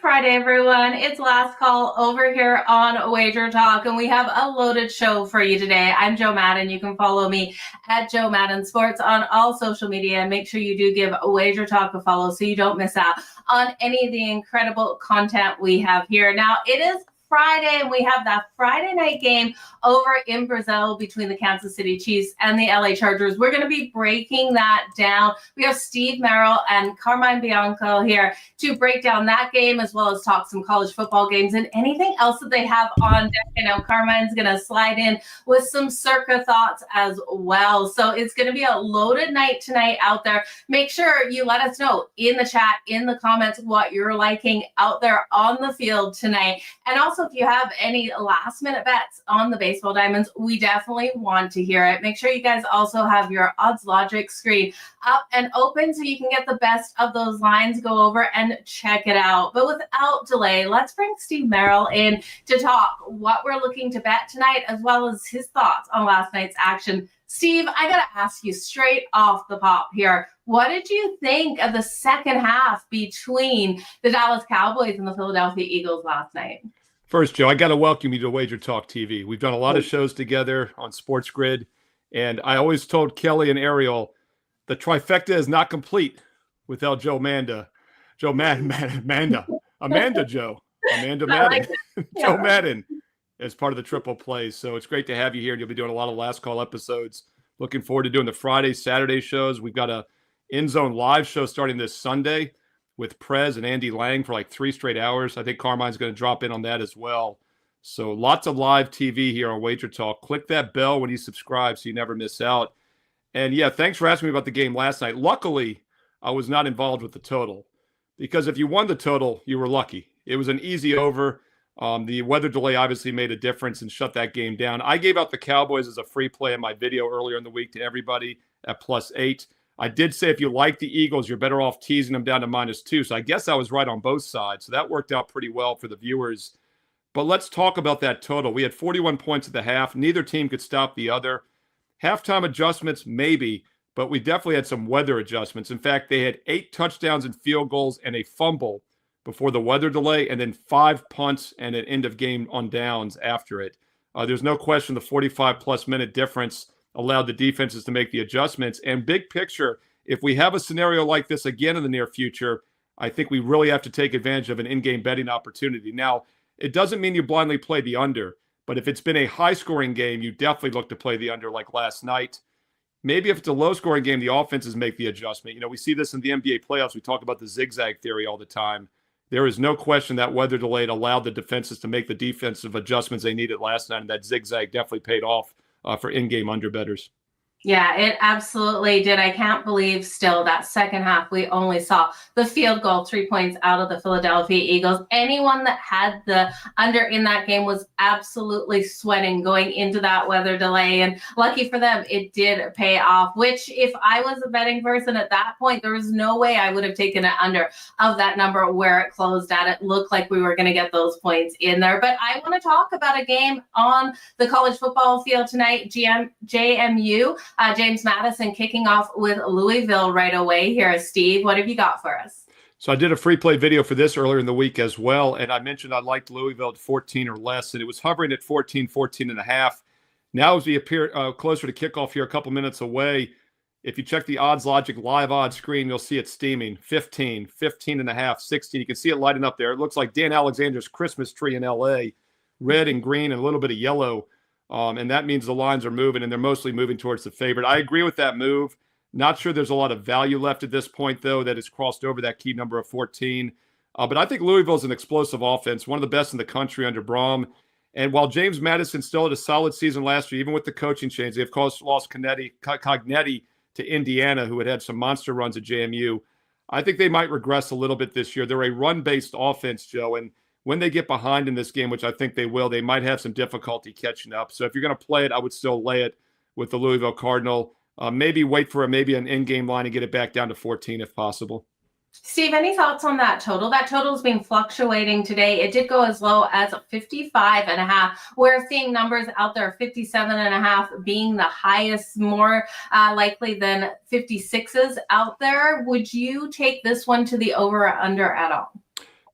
Friday, everyone. It's last call over here on WagerTalk, and we have a loaded show for you today. I'm Jo Madden. You can follow me at Jo Madden Sports on all social media. Make sure you do give WagerTalk a follow so you don't miss out on any of the incredible content we have here. Now, it is Friday, and we have that Friday night game over in Brazil between the Kansas City Chiefs and the LA Chargers. We're going to be breaking that down. We have Steve Merril and Carmine Bianco here to break down that game, as well as talk some college football games and anything else that they have on deck. I know Carmine's going to slide in with some Circa thoughts as well. So it's going to be a loaded night tonight out there. Make sure you let us know in the chat, in the comments, what you're liking out there on the field tonight. And also, if you have any last minute bets on the baseball diamonds, we definitely want to hear it. Make sure you guys also have your odds logic screen up and open so you can get the best of those lines, go over and check it out. But without delay, let's bring Steve Merril in to talk what we're looking to bet tonight, as well as his thoughts on last night's action. Steve, I got to ask you straight off the pop here. What did you think of the second half between the Dallas Cowboys and the Philadelphia Eagles last night? First, Joe, I got to welcome you to WagerTalk TV. We've done a lot of shows together on Sports Grid, and I always told Kelly and Ariel the trifecta is not complete without Amanda Madden, Jo Madden as part of the triple play. So it's great to have you here. You'll be doing a lot of last call episodes. Looking forward to doing the Friday, Saturday shows. We've got a In Zone live show starting this Sunday with Prez and Andy Lang for like 3 straight hours. I think Carmine's going to drop in on that as well. So lots of live TV here on WagerTalk. Click that bell when you subscribe so you never miss out. And yeah, thanks for asking me about the game last night. Luckily, I was not involved with the total, because if you won the total, you were lucky. It was an easy over. The weather delay obviously made a difference and shut that game down. I gave out the Cowboys as a free play in my video earlier in the week to everybody at +8. I did say if you like the Eagles, you're better off teasing them down to -2. So I guess I was right on both sides. So that worked out pretty well for the viewers. But let's talk about that total. We had 41 points at the half. Neither team could stop the other. Halftime adjustments, maybe, but we definitely had some weather adjustments. In fact, they had 8 touchdowns and field goals and a fumble before the weather delay, and then 5 punts and an end of game on downs after it. There's no question the 45-plus minute difference allowed the defenses to make the adjustments. And big picture, if we have a scenario like this again in the near future, I think we really have to take advantage of an in-game betting opportunity. Now, it doesn't mean you blindly play the under, but if it's been a high-scoring game, you definitely look to play the under like last night. Maybe if it's a low-scoring game, the offenses make the adjustment. You know, we see this in the NBA playoffs. We talk about the zigzag theory all the time. There is no question that weather delay allowed the defenses to make the defensive adjustments they needed last night, and that zigzag definitely paid off for in-game underbettors. Yeah, it absolutely did. I can't believe still that second half we only saw the field goal, 3 points out of the Philadelphia Eagles. Anyone that had the under in that game was absolutely sweating going into that weather delay. And lucky for them, it did pay off, which if I was a betting person at that point, there was no way I would have taken it under of that number where it closed at. It looked like we were going to get those points in there. But I want to talk about a game on the college football field tonight, JMU. James Madison kicking off with Louisville right away here. Steve, what have you got for us? So I did a free play video for this earlier in the week as well, and I mentioned I liked Louisville at 14 or less, and it was hovering at 14, 14.5. Now as we appear closer to kickoff here, a couple minutes away, if you check the odds logic live odds screen, you'll see it steaming. 15, 15.5, 16. You can see it lighting up there. It looks like Dan Alexander's Christmas tree in L.A., red and green and a little bit of yellow. And that means the lines are moving, and they're mostly moving towards the favorite. I agree with that move. Not sure there's a lot of value left at this point, though, that it's crossed over that key number of 14. But I think Louisville's an explosive offense, one of the best in the country under Braum. And while James Madison still had a solid season last year, even with the coaching change, they of course lost Cognetti to Indiana, who had some monster runs at JMU. I think they might regress a little bit this year. They're a run-based offense, Joe, and when they get behind in this game, which I think they will, they might have some difficulty catching up. So if you're going to play it, I would still lay it with the Louisville Cardinal. Maybe wait for maybe an in-game line and get it back down to 14 if possible. Steve, any thoughts on that total? That total has been fluctuating today. It did go as low as 55.5. We're seeing numbers out there, 57.5 being the highest, more likely than 56s out there. Would you take this one to the over or under at all?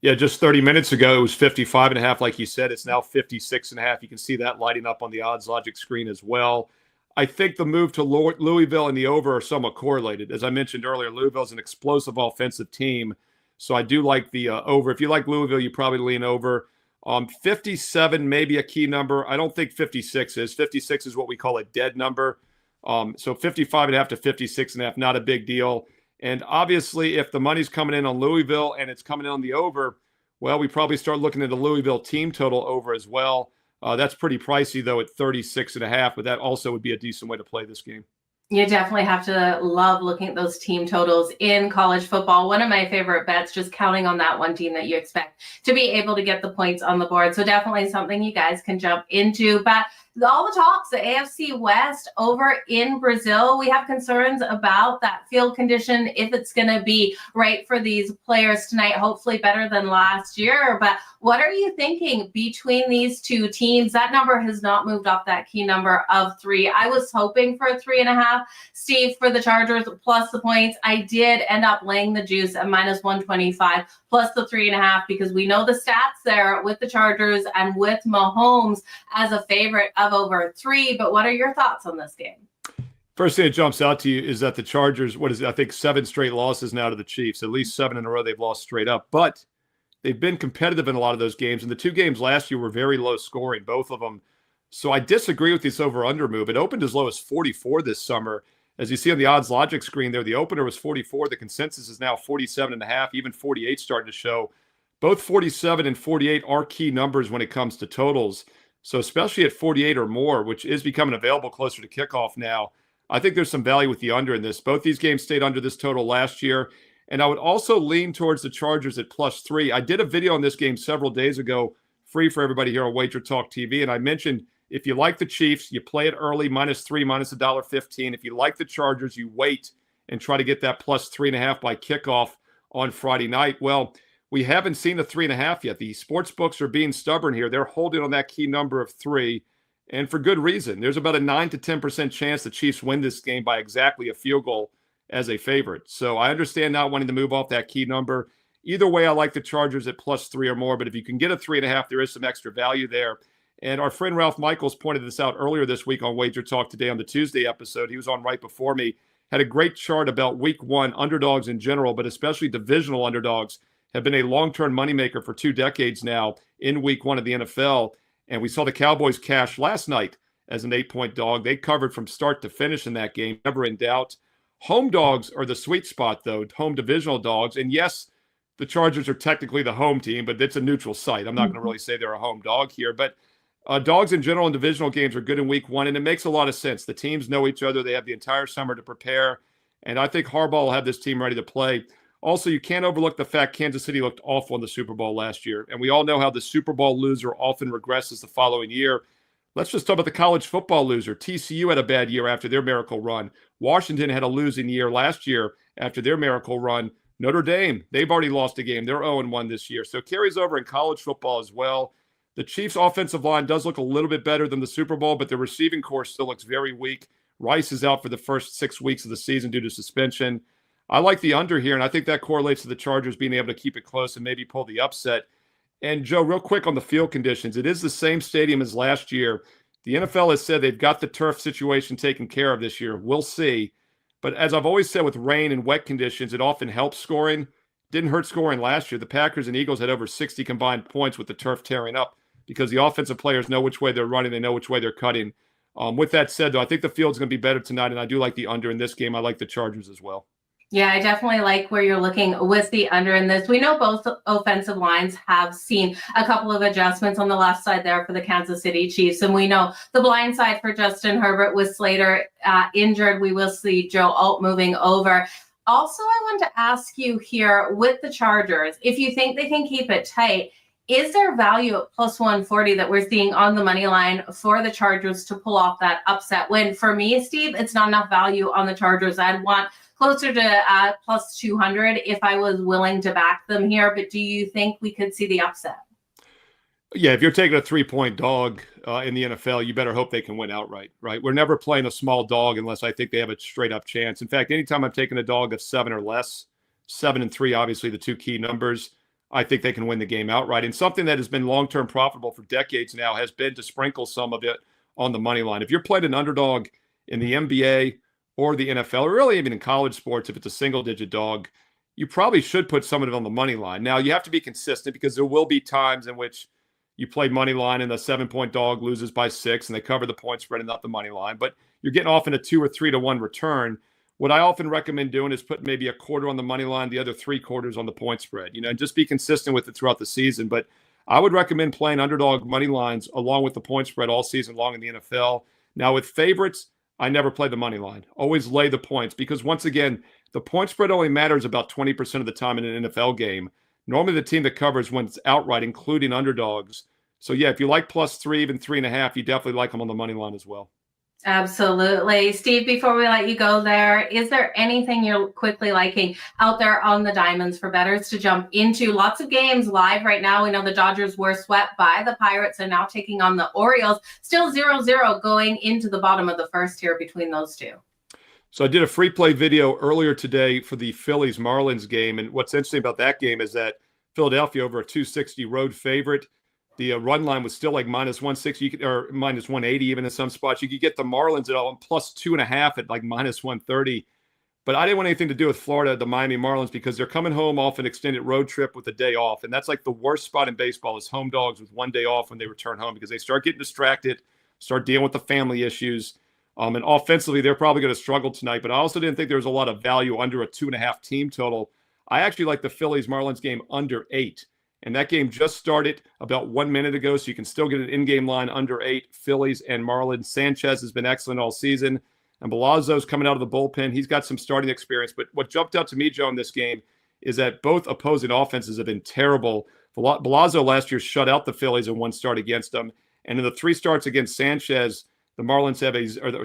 Yeah, just 30 minutes ago, it was 55.5, like you said. It's now 56.5. You can see that lighting up on the odds logic screen as well. I think the move to Louisville and the over are somewhat correlated. As I mentioned earlier, Louisville's an explosive offensive team. So I do like the over. If you like Louisville, you probably lean over. 57 may be a key number. I don't think 56 is. 56 is what we call a dead number. So 55.5 to 56.5, not a big deal. And obviously, if the money's coming in on Louisville and it's coming in on the over, well, we probably start looking at the Louisville team total over as well. That's pretty pricey, though, at 36.5, but that also would be a decent way to play this game. You definitely have to love looking at those team totals in college football. One of my favorite bets, just counting on that one team that you expect to be able to get the points on the board. So definitely something you guys can jump into. But all the talks, the AFC West over in Brazil, we have concerns about that field condition, if it's going to be right for these players tonight, hopefully better than last year. But what are you thinking between these two teams? That number has not moved off that key number of 3. I was hoping for a 3.5, Steve, for the Chargers plus the points. I did end up laying the juice at -125 plus the 3.5 because we know the stats there with the Chargers and with Mahomes as a favorite of over 3. But what are your thoughts on this game? First thing that jumps out to you is that the Chargers, I think 7 straight losses now to the Chiefs. At least 7 in a row they've lost straight up. But they've been competitive in a lot of those games. And the 2 games last year were very low scoring, both of them. So I disagree with this over-under move. It opened as low as 44 this summer. As you see on the odds logic screen there, the opener was 44. The consensus is now 47.5, even 48 starting to show. Both 47 and 48 are key numbers when it comes to totals. So especially at 48 or more, which is becoming available closer to kickoff now, I think there's some value with the under in this. Both these games stayed under this total last year. And I would also lean towards the Chargers at +3. I did a video on this game several days ago, free for everybody here on WagerTalk TV. And I mentioned if you like the Chiefs, you play it early, -3, -1.15. If you like the Chargers, you wait and try to get that +3.5 by kickoff on Friday night. Well, we haven't seen the 3.5 yet. The sports books are being stubborn here. They're holding on that key number of 3, and for good reason. There's about a 9 to 10% chance the Chiefs win this game by exactly a field goal as a favorite. So I understand not wanting to move off that key number. Either way, I like the Chargers at +3 or more, but if you can get a 3.5, there is some extra value there. And our friend Ralph Michaels pointed this out earlier this week on Wager Talk today on the Tuesday episode. He was on right before me, had a great chart about week 1 underdogs in general, but especially divisional underdogs have been a long-term moneymaker for 2 decades now in week 1 of the NFL. And we saw the Cowboys cash last night as an 8-point dog. They covered from start to finish in that game, never in doubt. Home dogs are the sweet spot, though, home divisional dogs. And yes, the Chargers are technically the home team, but it's a neutral site. I'm not going to really say they're a home dog here. But dogs in general in divisional games are good in week 1, and it makes a lot of sense. The teams know each other. They have the entire summer to prepare. And I think Harbaugh will have this team ready to play. Also, you can't overlook the fact Kansas City looked awful in the Super Bowl last year. And we all know how the Super Bowl loser often regresses the following year. Let's just talk about the college football loser. TCU had a bad year after their miracle run. Washington had a losing year last year after their miracle run. Notre Dame, they've already lost a game. They're 0-1 this year. So it carries over in college football as well. The Chiefs' offensive line does look a little bit better than the Super Bowl, but the receiving corps still looks very weak. Rice is out for the first 6 weeks of the season due to suspension. I like the under here, and I think that correlates to the Chargers being able to keep it close and maybe pull the upset. And, Joe, real quick on the field conditions, it is the same stadium as last year. The NFL has said they've got the turf situation taken care of this year. We'll see. But as I've always said with rain and wet conditions, it often helps scoring. Didn't hurt scoring last year. The Packers and Eagles had over 60 combined points with the turf tearing up because the offensive players know which way they're running. They know which way they're cutting. With that said, though, I think the field's going to be better tonight, and I do like the under in this game. I like the Chargers as well. Yeah, I definitely like where you're looking with the under in this. We know both offensive lines have seen a couple of adjustments on the left side there for the Kansas City Chiefs. And we know the blind side for Justin Herbert with Slater injured. We will see Joe Alt moving over. Also, I want to ask you here with the Chargers, if you think they can keep it tight, is there value at +140 that we're seeing on the money line for the Chargers to pull off that upset win? For me, Steve, it's not enough value on the Chargers. I'd want closer to +200 if I was willing to back them here. But do you think we could see the upset? Yeah, if you're taking a 3-point dog in the NFL, you better hope they can win outright, right? We're never playing a small dog unless I think they have a straight-up chance. In fact, anytime I'm taking a dog of 7 or less, 7 and 3, obviously the 2 key numbers, I think they can win the game outright. And something that has been long-term profitable for decades now has been to sprinkle some of it on the money line. If you're playing an underdog in the NBA or the NFL, or really even in college sports, if it's a single-digit dog, you probably should put some of it on the money line. Now, you have to be consistent because there will be times in which you play money line and the 7-point dog loses by 6 and they cover the point spread and not the money line. But you're getting often a 2 or 3 to 1 return. What I often recommend doing is put maybe a quarter on the money line, the other 3 quarters on the point spread, and just be consistent with it throughout the season. But I would recommend playing underdog money lines along with the point spread all season long in the NFL. Now, with favorites, I never play the money line. Always lay the points because, once again, the point spread only matters about 20% of the time in an NFL game. Normally, the team that covers wins outright, including underdogs. So, yeah, if you like +3, even 3.5, you definitely like them on the money line as well. Absolutely. Steve, before we let you go there, is there anything you're quickly liking out there on the diamonds for bettors to jump into? Lots of games live right now. We know the Dodgers were swept by the Pirates and now taking on the Orioles. Still 0-0 going into the bottom of the first here between those two. So I did a free play video earlier today for the Phillies-Marlins game. And what's interesting about that game is that Philadelphia over a 260 road favorite. The run line was still like -160 or -180 even in some spots. You could get the Marlins at all +2.5 at like -130. But I didn't want anything to do with Florida, the Miami Marlins, because they're coming home off an extended road trip with a day off. And that's like the worst spot in baseball is home dogs with 1 day off when they return home because they start getting distracted, start dealing with the family issues. And offensively, they're probably going to struggle tonight. But I also didn't think there was a lot of value under a 2.5 team total. I actually like the Phillies-Marlins game under 8. And that game just started about 1 minute ago, so you can still get an in-game line under 8, Phillies and Marlins. Sanchez has been excellent all season, and Belazzo's coming out of the bullpen. He's got some starting experience. But what jumped out to me, Joe, in this game is that both opposing offenses have been terrible. Belazzo last year shut out the Phillies in 1 start against them. And in the 3 starts against Sanchez, the Marlins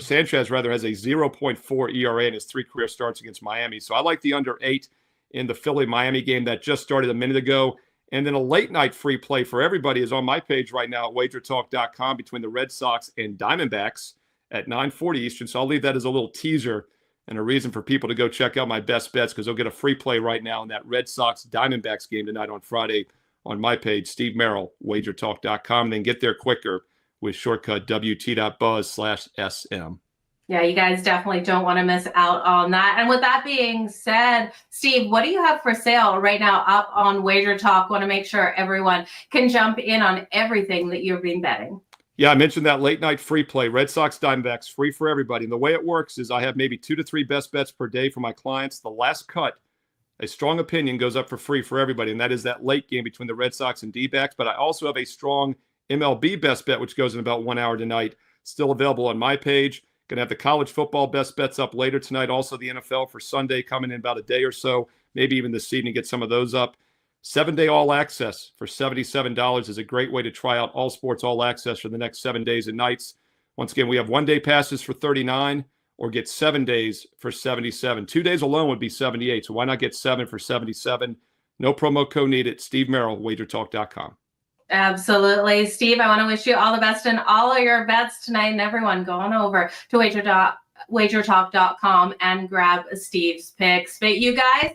Sanchez rather has a 0.4 ERA in his 3 career starts against Miami. So I like the under 8 in the Philly-Miami game that just started a minute ago. And then a late night free play for everybody is on my page right now at WagerTalk.com between the Red Sox and Diamondbacks at 9:40 Eastern. So I'll leave that as a little teaser and a reason for people to go check out my best bets because they'll get a free play right now in that Red Sox Diamondbacks game tonight on Friday on my page, Steve Merril, WagerTalk.com. And then get there quicker with shortcut WT.buzz/SM. Yeah, you guys definitely don't want to miss out on that. And with that being said, Steve, what do you have for sale right now up on Wager Talk? Want to make sure everyone can jump in on everything that you've been betting. Yeah, I mentioned that late night free play, Red Sox Diamondbacks, free for everybody. And the way it works is I have maybe 2 to 3 best bets per day for my clients. The last cut, a strong opinion, goes up for free for everybody. And that is that late game between the Red Sox and D-backs. But I also have a strong MLB best bet, which goes in about 1 hour tonight, still available on my page. Going to have the college football best bets up later tonight. Also the NFL for Sunday coming in about a day or so, maybe even this evening, get some of those up. 7-day all access for $77 is a great way to try out all sports all access for the next 7 days and nights. Once again, we have 1-day passes for $39 or get 7 days for $77. 2 days alone would be $78. So why not get 7 for $77? No promo code needed. Steve Merril, WagerTalk.com. Absolutely. Steve, I want to wish you all the best in all of your bets tonight, and everyone go on over to WagerTalk.com and grab Steve's picks. But you guys,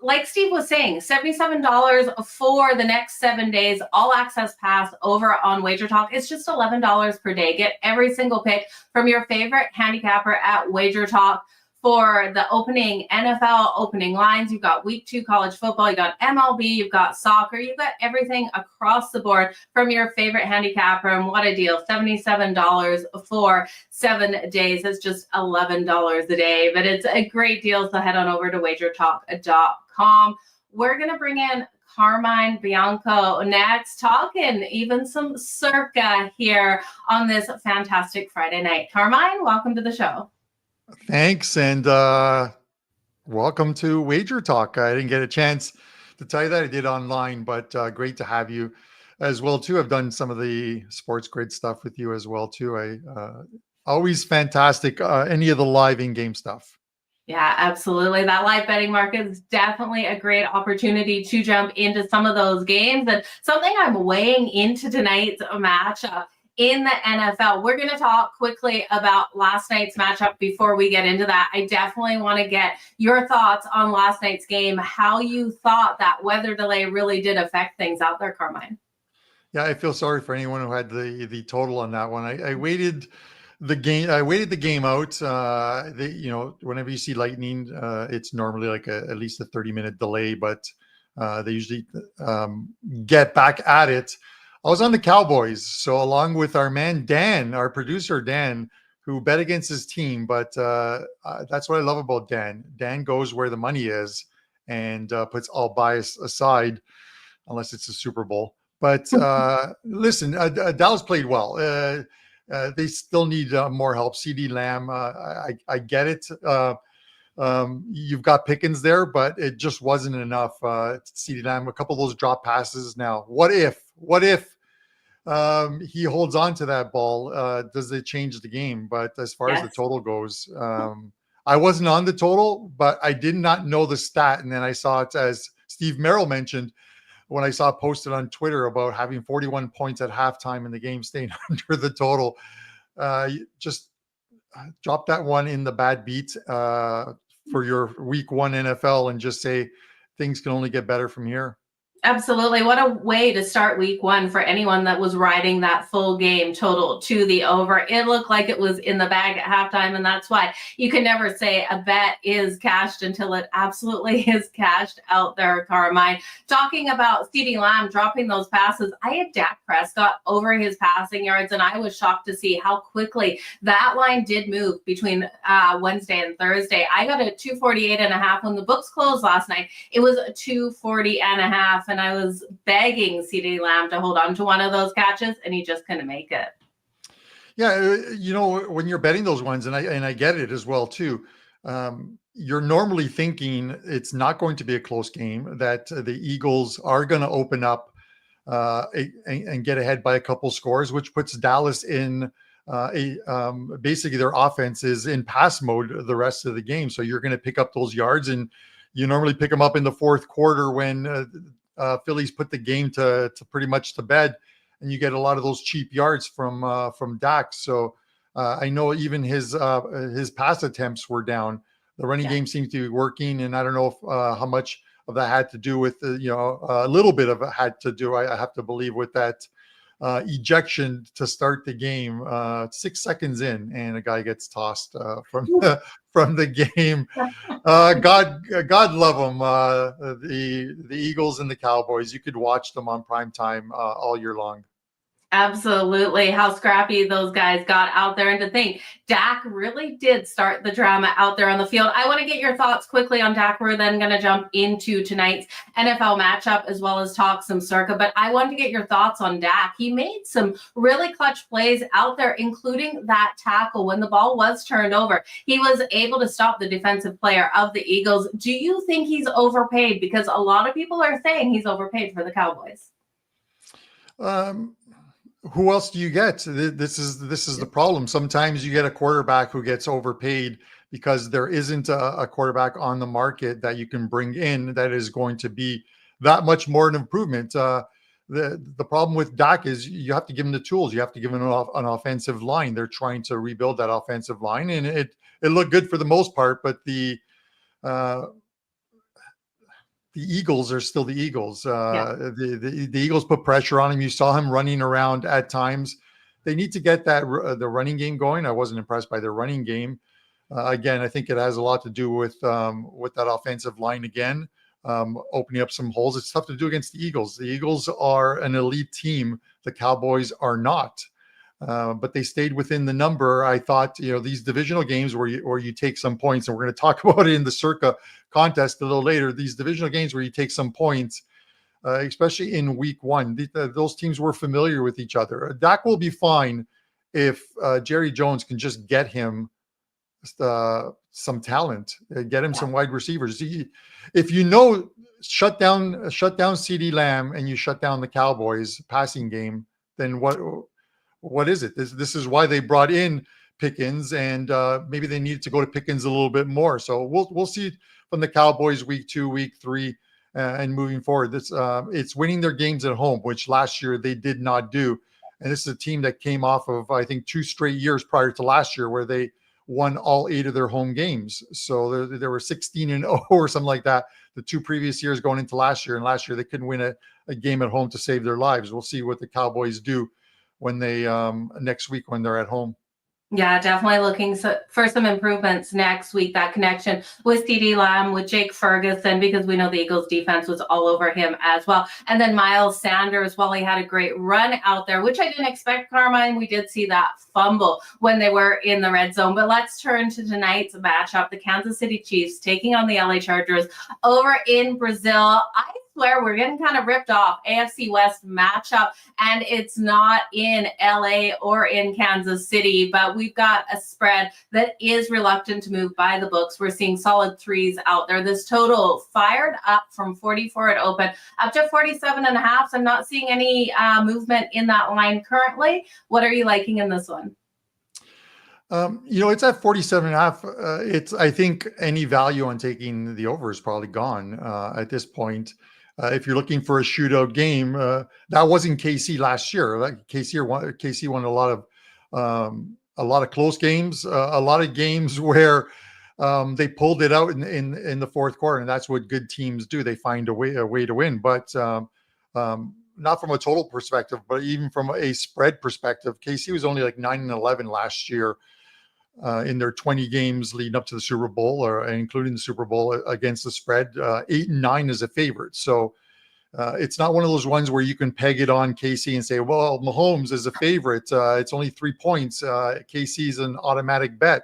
like Steve was saying, $77 for the next 7 days, all access pass over on WagerTalk. It's just $11 per day. Get every single pick from your favorite handicapper at WagerTalk. For the opening NFL opening lines, you've got week 2 college football, you got MLB, you've got soccer, you've got everything across the board from your favorite handicapper. And what a deal, $77 for 7 days. It's just $11 a day, but it's a great deal. So head on over to wagertalk.com. We're going to bring in Carmine Bianco next, talking even some Circa here on this fantastic Friday night. Carmine, welcome to the show. Thanks, and welcome to Wager Talk. I didn't get a chance to tell you that. I did online, but great to have you as well too. I've done some of the Sports Grid stuff with you as well too. I always fantastic. Any of the live in-game stuff. Yeah, absolutely. That live betting market is definitely a great opportunity to jump into some of those games. And something I'm weighing into tonight's match in the NFL. We're going to talk quickly about last night's matchup before we get into that. I definitely want to get your thoughts on last night's game, how you thought that weather delay really did affect things out there, Carmine. Yeah, I feel sorry for anyone who had the total on that one. I waited the game. I waited the game out. Whenever you see lightning, it's normally like at least a 30-minute delay, but they usually get back at it. I was on the Cowboys, so along with our man Dan, our producer Dan, who bet against his team. But that's what I love about Dan. Dan goes where the money is and puts all bias aside, unless it's a Super Bowl. But listen, Dallas played well. They still need more help. CeeDee Lamb, I get it. You've got Pickens there, but it just wasn't enough. CeeDee Lamb, a couple of those drop passes. Now, what if he holds on to that ball? Does it change the game? But as far as the total goes, I wasn't on the total, but I did not know the stat. And then I saw it, as Steve Merril mentioned, when I saw it posted on Twitter about having 41 points at halftime and the game staying under the total. Just drop that one in the bad beat for your week one NFL and just say things can only get better from here. Absolutely. What a way to start week one for anyone that was riding that full game total to the over. It looked like it was in the bag at halftime, and that's why you can never say a bet is cashed until it absolutely is cashed out there, Carmine. Talking about CeeDee Lamb dropping those passes, I had Dak Prescott over his passing yards, and I was shocked to see how quickly that line did move between Wednesday and Thursday. I got a 248.5 when the books closed last night. It was a 240.5. And I was begging CeeDee Lamb to hold on to one of those catches, and he just couldn't make it. Yeah, when you're betting those ones, and I get it as well too. You're normally thinking it's not going to be a close game, that the Eagles are going to open up and get ahead by a couple scores, which puts Dallas in basically their offense is in pass mode the rest of the game. So you're going to pick up those yards, and you normally pick them up in the fourth quarter when Phillies put the game to pretty much to bed, and you get a lot of those cheap yards from Dak. So I know even his pass attempts were down. The running game seemed to be working, and I don't know if, how much of that had to do with a little bit of it had to do, I have to believe, with that ejection to start the game 6 seconds in, and a guy gets tossed from the game. God love them. The Eagles and the Cowboys. You could watch them on prime time all year long. Absolutely. How scrappy those guys got out there. And to think, Dak really did start the drama out there on the field. I want to get your thoughts quickly on Dak. We're then going to jump into tonight's NFL matchup as well as talk some Circa. But I want to get your thoughts on Dak. He made some really clutch plays out there, including that tackle when the ball was turned over. He was able to stop the defensive player of the Eagles. Do you think he's overpaid? Because a lot of people are saying he's overpaid for the Cowboys. Who else do you get? This is the problem. Sometimes you get a quarterback who gets overpaid because there isn't a quarterback on the market that you can bring in that is going to be that much more an improvement. The problem with Dak is you have to give him the tools. You have to give him an offensive line. They're trying to rebuild that offensive line, and it looked good for the most part, but the Eagles are still the Eagles. The Eagles put pressure on him. You saw him running around at times. They need to get the running game going. I wasn't impressed by their running game. Again, I think it has a lot to do with that offensive line again, opening up some holes. It's tough to do against the Eagles. The Eagles are an elite team. The Cowboys are not. But they stayed within the number. I thought, these divisional games where you take some points, and we're going to talk about it in the Circa contest a little later, these divisional games where you take some points, especially in week one, those teams were familiar with each other. Dak will be fine if Jerry Jones can just get him some talent, get him some wide receivers. If shut down CeeDee Lamb and you shut down the Cowboys passing game, then what is it? This is why they brought in Pickens, and maybe they needed to go to Pickens a little bit more. So we'll see from the Cowboys week 2, week 3, and moving forward. It's winning their games at home, which last year they did not do. And this is a team that came off of, I think, 2 straight years prior to last year where they won all 8 of their home games. So there were 16-0 or something like that the 2 previous years going into last year. And last year they couldn't win a game at home to save their lives. We'll see what the Cowboys do when they next week when they're at home. Yeah, definitely looking for some improvements next week. That connection with CeeDee Lamb, with Jake Ferguson, because we know the Eagles defense was all over him as well. And then Miles Sanders, while he had a great run out there, which I didn't expect, Carmine, we did see that fumble when they were in the red zone. But let's turn to tonight's matchup. The Kansas City Chiefs taking on the LA Chargers over in Brazil. I swear we're getting kind of ripped off. AFC West matchup, and it's not in LA or in Kansas City, but we've got a spread that is reluctant to move by the books. We're seeing solid 3s out there. This total fired up from 44 at open up to 47.5. So I'm not seeing any movement in that line currently. What are you liking in this one? It's at 47.5. I think any value on taking the over is probably gone at this point. If you're looking for a shootout game, that wasn't KC last year. Like KC won a lot of close games, a lot of games where they pulled it out in the fourth quarter, and that's what good teams do. They find a way to win, but not from a total perspective, but even from a spread perspective. KC was only like 9-11 last year in their 20 games leading up to the Super Bowl, or including the Super Bowl against the spread. 8-9 is a favorite. So it's not one of those ones where you can peg it on KC and say, well, Mahomes is a favorite. It's only 3 points. KC is an automatic bet.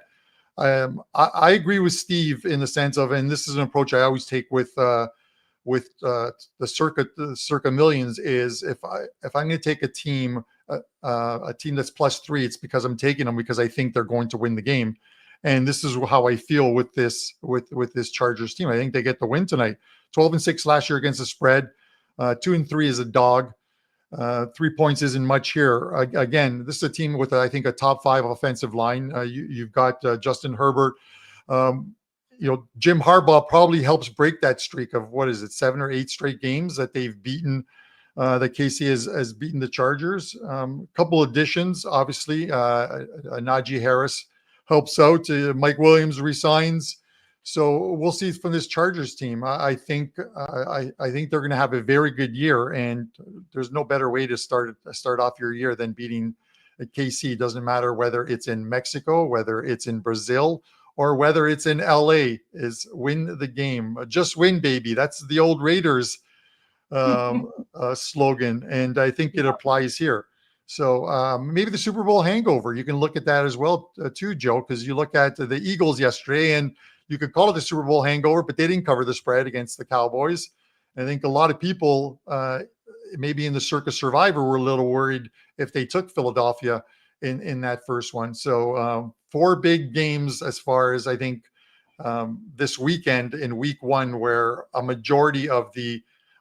I agree with Steve in the sense of, and this is an approach I always take with the Circa Millions, is if I'm going to take a team that's +3, it's because I'm taking them because I think they're going to win the game. And this is how I feel with this Chargers team. I think they get the win tonight. 12-6 last year against the spread. 2-3 is a dog. 3 points isn't much here. Again, this is a team with, I think, a top 5 offensive line. You've got Justin Herbert. Jim Harbaugh probably helps break that streak of, 7 or 8 straight games that they've beaten. That KC has beaten the Chargers. Couple additions, obviously. Najee Harris helps out. Mike Williams resigns. So we'll see from this Chargers team. I think they're going to have a very good year, and there's no better way to start off your year than beating KC. It doesn't matter whether it's in Mexico, whether it's in Brazil, or whether it's in LA. Is win the game. Just win, baby. That's the old Raiders slogan, and I think it applies here. So maybe the Super Bowl hangover, you can look at that as well too, Joe, because you look at the Eagles yesterday, and you could call it the Super Bowl hangover, but they didn't cover the spread against the Cowboys. I think a lot of people maybe in the Circa Survivor were a little worried if they took Philadelphia in that first one. So 4 big games as far as I think this weekend in week 1, where a majority of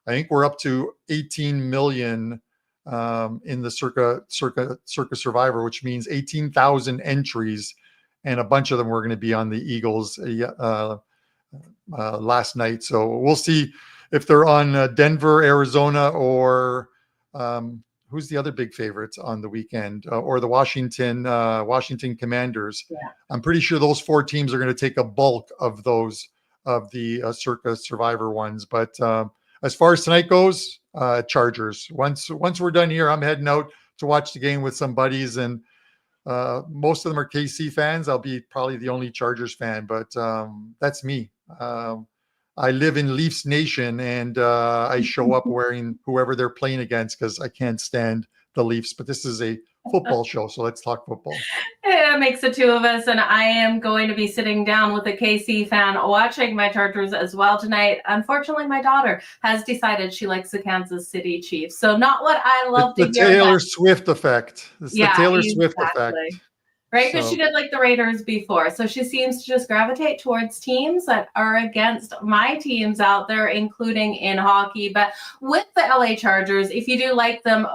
I think we're up to 18 million in the Circa Survivor, which means 18,000 entries, and a bunch of them were going to be on the Eagles last night. So we'll see if they're on Denver, Arizona, or who's the other big favorites on the weekend, or the Washington Commanders. Yeah. I'm pretty sure those 4 teams are going to take a bulk of the Circa Survivor ones. But as far as tonight goes, Chargers. Once we're done here, I'm heading out to watch the game with some buddies, and most of them are KC fans. I'll be probably the only Chargers fan, but that's me. I live in Leafs Nation, and I show up wearing whoever they're playing against because I can't stand the Leafs. But this is a football show, so let's talk football. Yeah, it makes the 2 of us, and I am going to be sitting down with a KC fan watching my Chargers as well tonight. Unfortunately, my daughter has decided she likes the Kansas City Chiefs, so not what I love to hear. The Taylor Swift effect. It's the Taylor Swift effect. Right, because she did like the Raiders before. So she seems to just gravitate towards teams that are against my teams out there, including in hockey. But with the LA Chargers, if you do like them,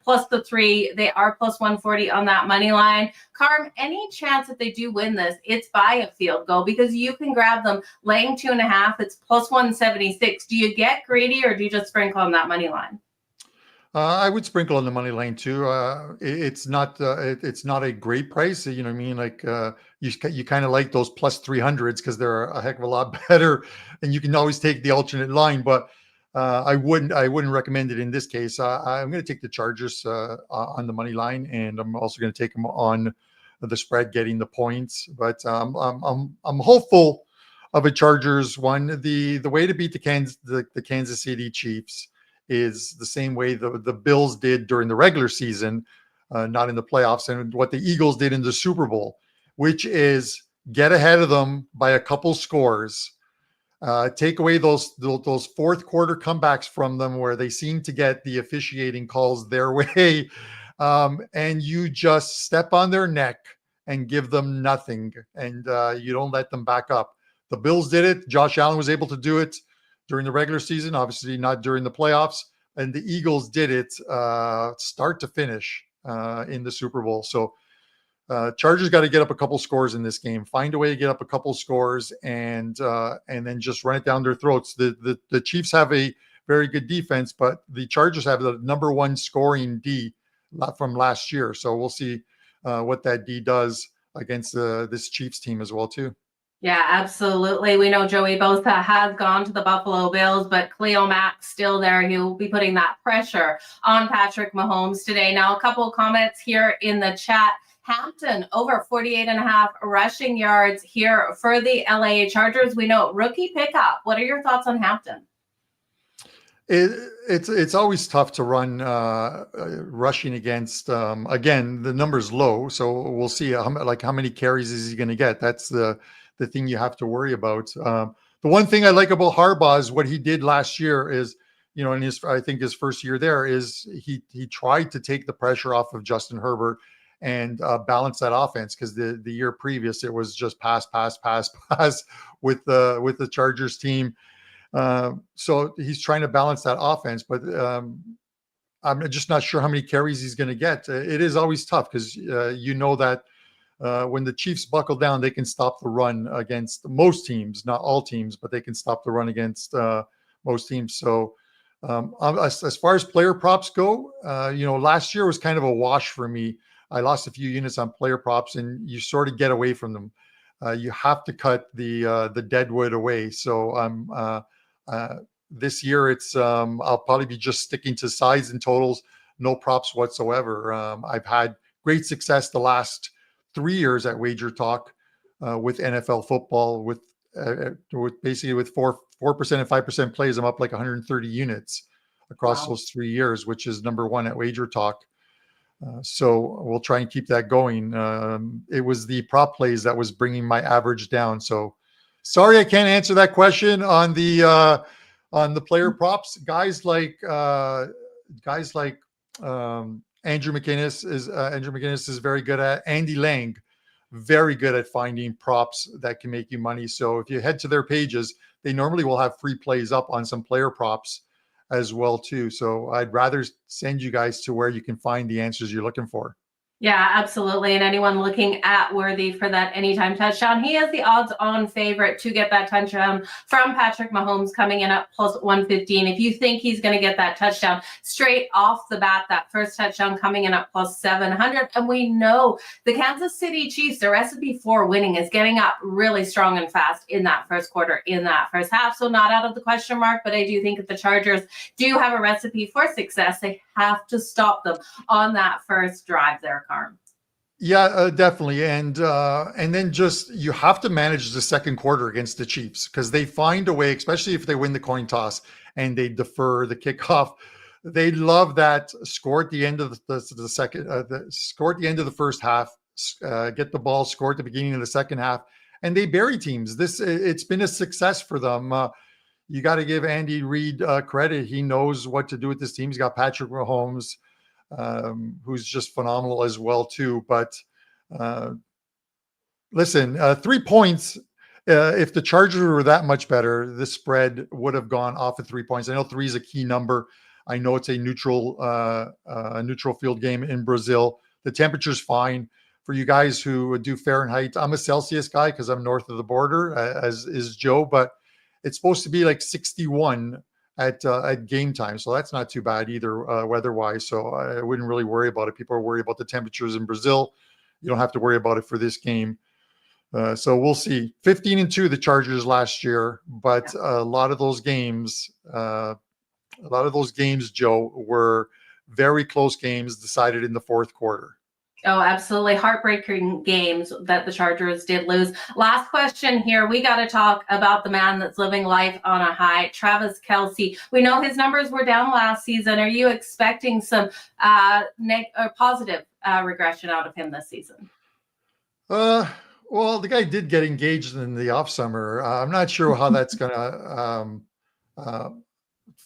plus the 3, they are plus 140 on that money line. Carm, any chance that they do win this, it's by a field goal, because you can grab them laying 2.5. It's plus 176. Do you get greedy, or do you just sprinkle on that money line? I would sprinkle on the money line too. It's not a great price. You know what I mean? Like you kind of like those plus 300s because they're a heck of a lot better, and you can always take the alternate line. But I wouldn't recommend it in this case. I'm going to take the Chargers on the money line, and I'm also going to take them on the spread, getting the points. But I'm hopeful of a Chargers one. The way to beat the Kansas City Chiefs is the same way the Bills did during the regular season, not in the playoffs, and what the Eagles did in the Super Bowl, which is get ahead of them by a couple scores, take away those fourth quarter comebacks from them where they seem to get the officiating calls their way, and you just step on their neck and give them nothing, and you don't let them back up. The Bills did it. Josh Allen was able to do it during the regular season, obviously not during the playoffs. And the Eagles did it start to finish in the Super Bowl. So Chargers got to get up a couple scores in this game. Find a way to get up a couple scores and then just run it down their throats. The Chiefs have a very good defense, but the Chargers have the number one scoring D from last year. So we'll see what that D does against this Chiefs team as well too. Yeah, absolutely. We know Joey Bosa has gone to the Buffalo Bills, but Cleo Mack's still there. He'll be putting that pressure on Patrick Mahomes today. Now, a couple of comments here in the chat. Hampton over 48.5 rushing yards here for the LA Chargers. We know rookie pickup. What are your thoughts on Hampton? It's always tough to run rushing against. Again, the number's low, so we'll see how many carries is he going to get. That's the thing you have to worry about. The one thing I like about Harbaugh is what he did last year is, in I think his first year there is he tried to take the pressure off of Justin Herbert and balance that offense, because the year previous it was just pass with the Chargers team. So he's trying to balance that offense, but I'm just not sure how many carries he's going to get. It is always tough because that when the Chiefs buckle down, they can stop the run against most teams, not all teams, but they can stop the run against most teams. So as far as player props go, last year was kind of a wash for me. I lost a few units on player props, and you sort of get away from them. You have to cut the deadwood away. So this year I'll probably be just sticking to sides and totals, no props whatsoever. I've had great success the last 3 years at WagerTalk with NFL football, with basically with 4% and 5% plays. I'm up like 130 units across those 3 years, which is number one at WagerTalk. So we'll try and keep that going. It was the prop plays that was bringing my average down. So sorry, I can't answer that question on the player props. Guys like Andrew McInnes is very good at. Andy Lang, very good at finding props that can make you money. So if you head to their pages, they normally will have free plays up on some player props as well too. So I'd rather send you guys to where you can find the answers you're looking for. Yeah, absolutely. And anyone looking at Worthy for that anytime touchdown, he is the odds-on favorite to get that touchdown from Patrick Mahomes, coming in at plus 115. If you think he's going to get that touchdown straight off the bat, that first touchdown coming in at plus 700. And we know the Kansas City Chiefs, the recipe for winning is getting up really strong and fast in that first quarter, in that first half. So not out of the question mark, but I do think that the Chargers do have a recipe for success. They have to stop them on that first drive there, Carm. Yeah, definitely. And then just, you have to manage the second quarter against the Chiefs, because they find a way, especially if they win the coin toss and they defer the kickoff. They love that score at the end of the second, score at the end of the first half, get the ball, score at the beginning of the second half, and they bury teams. It's been a success for them. You got to give Andy Reid credit. He knows what to do with this team. He's got Patrick Mahomes, who's just phenomenal as well too. But listen, 3 points. If the Chargers were that much better, the spread would have gone off of 3 points. I know 3 is a key number. I know it's a neutral field game in Brazil. The temperature's fine. For you guys who do Fahrenheit, I'm a Celsius guy because I'm north of the border, as is Joe, but it's supposed to be like 61 at game time. So that's not too bad either, weather-wise. So I wouldn't really worry about it. People are worried about the temperatures in Brazil. You don't have to worry about it for this game. So we'll see. 15-2, the Chargers last year, but a lot of those games, Joe, were very close games decided in the fourth quarter. Oh, absolutely. Heartbreaking games that the Chargers did lose. Last question here. We got to talk about the man that's living life on a high, Travis Kelce. We know his numbers were down last season. Are you expecting some positive regression out of him this season? Well, the guy did get engaged in the off summer. I'm not sure how that's going to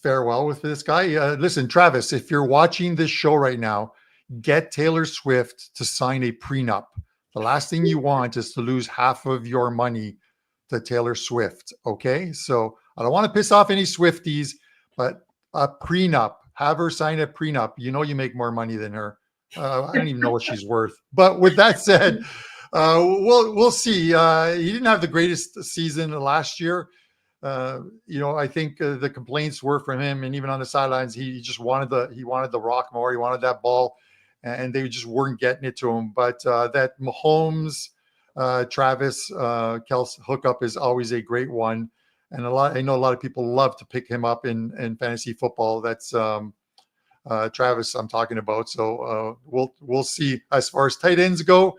fare well with this guy. Listen, Travis, if you're watching this show right now, get Taylor Swift to sign a prenup. The last thing you want is to lose half of your money to Taylor Swift. Okay. So I don't want to piss off any Swifties, but a prenup, have her sign a prenup. You know, you make more money than her. I don't even know what she's worth. But with that said, we'll see. He didn't have the greatest season last year. I think the complaints were from him, and even on the sidelines, he wanted the rock more. He wanted that ball, and they just weren't getting it to him. But that Mahomes, Travis Kelce hookup is always a great one, and I know a lot of people love to pick him up in fantasy football. That's Travis I'm talking about. So we'll see as far as tight ends go,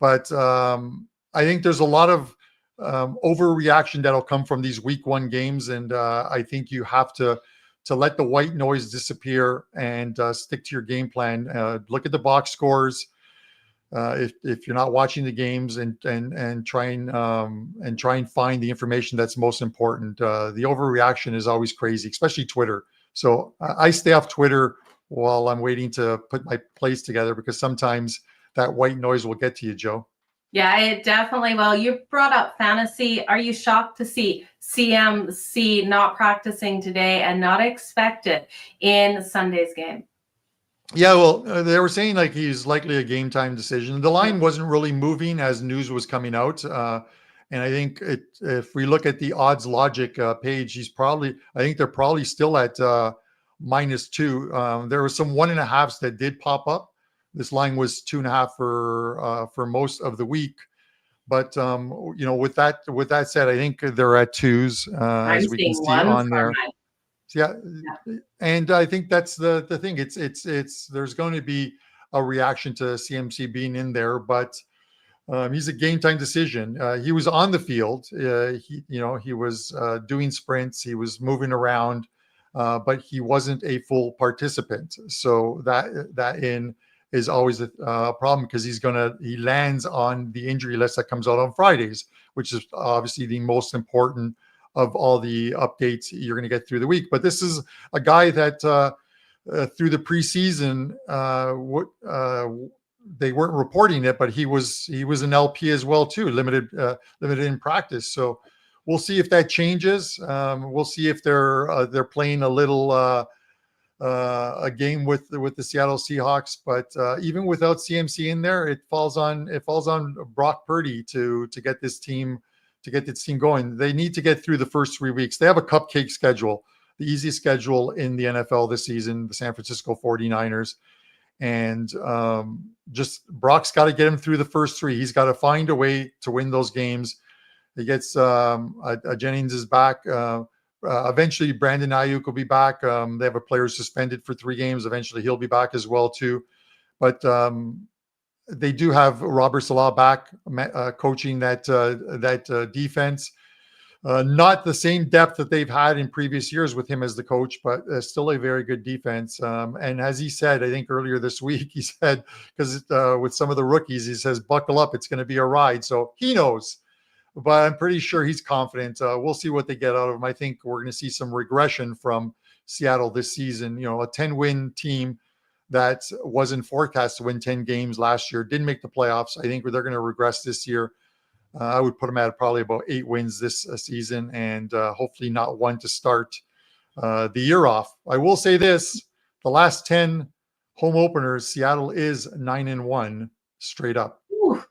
but I think there's a lot of overreaction that'll come from these week one games. And I think you have to let the white noise disappear and stick to your game plan. Look at the box scores. If you're not watching the games and try and find the information that's most important. The overreaction is always crazy, especially Twitter. So I stay off Twitter while I'm waiting to put my plays together, because sometimes that white noise will get to you, Joe. Yeah, it definitely will. You brought up fantasy. Are you shocked to see CMC not practicing today and not expected in Sunday's game? Yeah, well, they were saying like he's likely a game time decision. The line wasn't really moving as news was coming out. And I think if we look at the odds logic page, I think they're probably still at -2. There were some 1.5s that did pop up. This line was 2.5 for most of the week. But with that said, I think they're at 2s as we can see on there. Yeah. And I think that's the thing. It's there's going to be a reaction to CMC being in there, but he's a game time decision. He was on the field. He was doing sprints. He was moving around, but he wasn't a full participant. So that is always a problem, because he lands on the injury list that comes out on Fridays, which is obviously the most important of all the updates you're going to get through the week. But this is a guy that through the preseason, they weren't reporting it, but he was an LP as well too, limited in practice. So we'll see if that changes. We'll see if they're playing a little a game with the Seattle Seahawks. But even without CMC in there, it falls on Brock Purdy to get this team going. They need to get through the first 3 weeks. They have a cupcake schedule, the easiest schedule in the NFL this season, the San Francisco 49ers. And just Brock's got to get him through the first 3. He's got to find a way to win those games. He gets Jennings is back. Eventually, Brandon Ayuk will be back. They have a player suspended for 3 games. Eventually, he'll be back as well too. But they do have Robert Salah back coaching that defense. Not the same depth that they've had in previous years with him as the coach, but still a very good defense. And as he said, I think earlier this week, he said, because with some of the rookies, he says, buckle up, it's going to be a ride. So he knows, but I'm pretty sure he's confident. We'll see what they get out of him. I think we're going to see some regression from Seattle this season. A 10-win team that wasn't forecast to win 10 games last year, didn't make the playoffs. I think they're going to regress this year. I would put them at probably about 8 wins this season, and hopefully not one to start the year off. I will say this: the last 10 home openers, Seattle is 9-1 straight up. Ooh,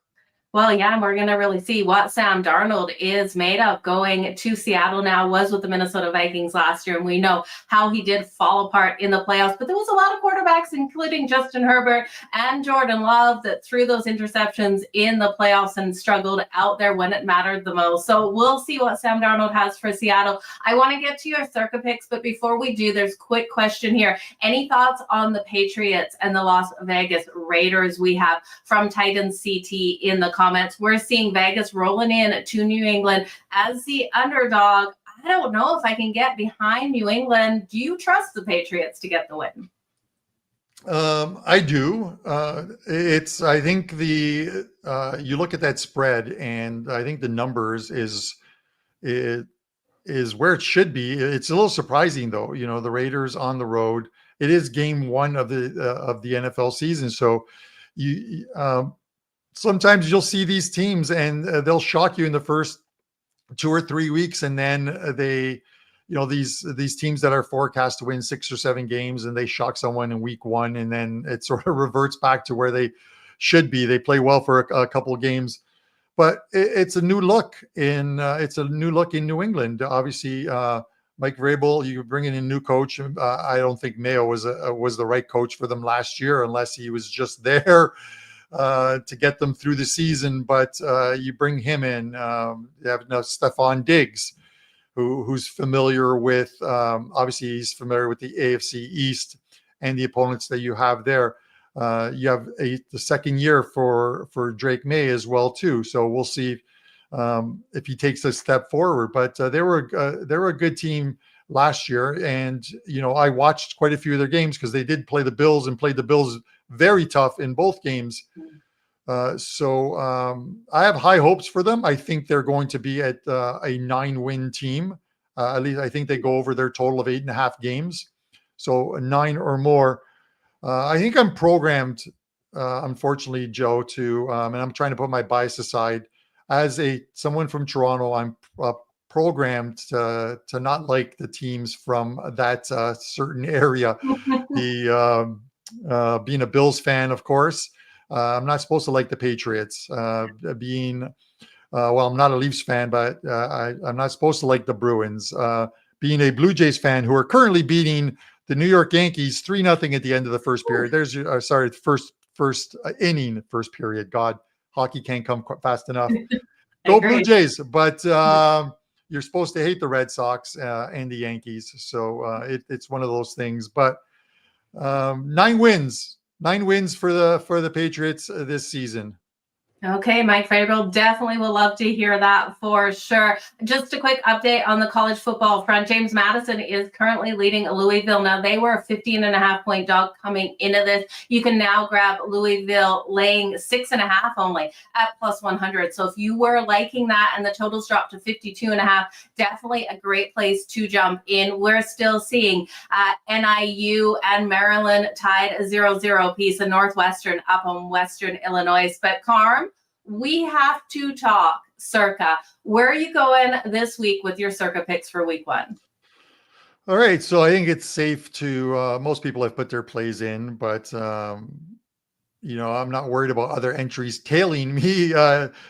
Well, yeah, and we're going to really see what Sam Darnold is made of. Going to Seattle now, was with the Minnesota Vikings last year, and we know how he did fall apart in the playoffs. But there was a lot of quarterbacks, including Justin Herbert and Jordan Love, that threw those interceptions in the playoffs and struggled out there when it mattered the most. So we'll see what Sam Darnold has for Seattle. I want to get to your Circa picks, but before we do, there's a quick question here. Any thoughts on the Patriots and the Las Vegas Raiders? We have from Titan CT in the comments. We're seeing Vegas rolling in to New England as the underdog. I don't know if I can get behind New England. Do you trust the Patriots to get the win? I do. I think you look at that spread, and I think the numbers is where it should be. It's a little surprising though. The Raiders on the road. It is game one of the NFL season, so you sometimes you'll see these teams and they'll shock you in the first 2 or 3 weeks, and then these teams that are forecast to win 6 or 7 games, and they shock someone in week 1, and then it sort of reverts back to where they should be. They play well for a couple of games, but it's a new look in New England. Obviously, Mike Vrabel, you bring in a new coach. I don't think Mayo was the right coach for them last year, unless he was just there to get them through the season. But you bring him in. You have Stephon Diggs, who's familiar with, obviously he's familiar with the AFC East and the opponents that you have there. You have the second year for Drake May as well too. So we'll see if he takes a step forward. But they were a good team last year, and I watched quite a few of their games because they did play the Bills and played the Bills very tough in both games. So I have high hopes for them. I think they're going to be at a 9-win team. At least I think they go over their total of 8.5 games. So 9 or more. I think I'm programmed, unfortunately, Joe, and I'm trying to put my bias aside. As someone from Toronto, I'm programmed to not like the teams from that certain area. Being a Bills fan, of course, I'm not supposed to like the Patriots. I'm not a Leafs fan, but I'm not supposed to like the Bruins. Being a Blue Jays fan, who are currently beating the New York Yankees 3-0 at the end of the first period. There's your first inning, first period. God, hockey can't come fast enough. Go Blue Jays! But you're supposed to hate the Red Sox and the Yankees, so it's one of those things. But 9 wins for the Patriots this season. Okay, Mike Vrabel, definitely will love to hear that for sure. Just a quick update on the college football front. James Madison is currently leading Louisville. Now, they were a 15.5-point dog coming into this. You can now grab Louisville laying 6.5 only at +100. So if you were liking that and the totals dropped to 52.5, definitely a great place to jump in. We're still seeing NIU and Maryland tied a 0-0 piece, and Northwestern up on Western Illinois. But Carm, we have to talk Circa. Where are you going this week with your Circa picks for week 1? All right. So I think it's safe to, most people have put their plays in, but, I'm not worried about other entries tailing me.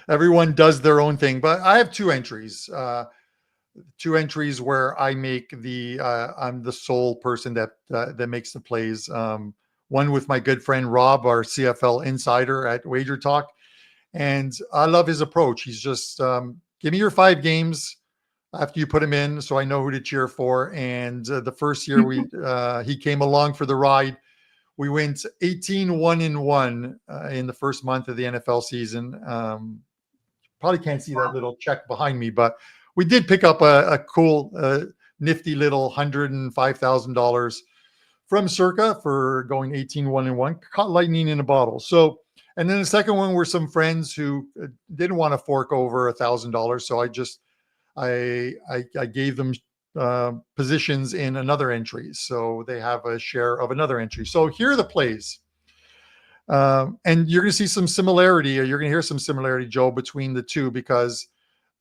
Everyone does their own thing, but I have 2 entries. 2 entries where I make I'm the sole person that makes the plays. One with my good friend Rob, our CFL insider at WagerTalk. And I love his approach. He's just, give me your 5 games after you put him in, so I know who to cheer for. And the first year he came along for the ride. We went 18-1-1 in the first month of the NFL season. Probably can't see that little check behind me, but we did pick up a cool, nifty little $105,000 from Circa for going 18-1-1. Caught lightning in a bottle. So. And then the second one were some friends who didn't want to fork over $1,000. So I gave them positions in another entry. So they have a share of another entry. So here are the plays. And you're going to see some similarity, or you're going to hear some similarity, Joe, between the two, because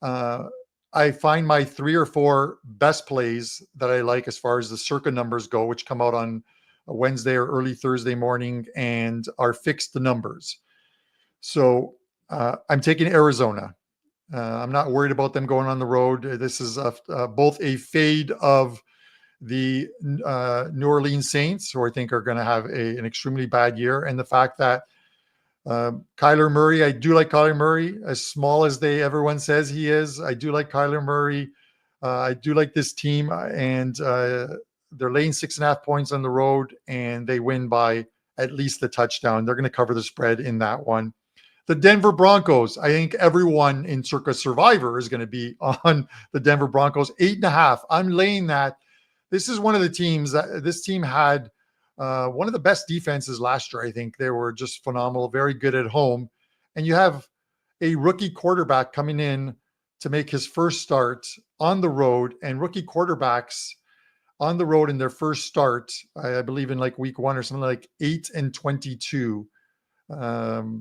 I find my 3 or 4 best plays that I like as far as the Circa numbers go, which come out on a Wednesday or early Thursday morning and are fixed the numbers. So I'm taking Arizona. I'm not worried about them going on the road. This is both a fade of the New Orleans Saints, who I think are going to have an extremely bad year, and the fact that Kyler Murray, I do like Kyler Murray, as small as everyone says he is. I do like Kyler Murray. I do like this team, and they're laying 6.5 points on the road, and they win by at least a touchdown. They're going to cover the spread in that one. The Denver Broncos, I think everyone in Circa Survivor is going to be on the Denver Broncos. 8.5. I'm laying that. This is one of the teams that this team had one of the best defenses last year. I think they were just phenomenal, very good at home. And you have a rookie quarterback coming in to make his first start on the road, and rookie quarterbacks on the road in their first start, I believe in like week 1 or something, like 8-22.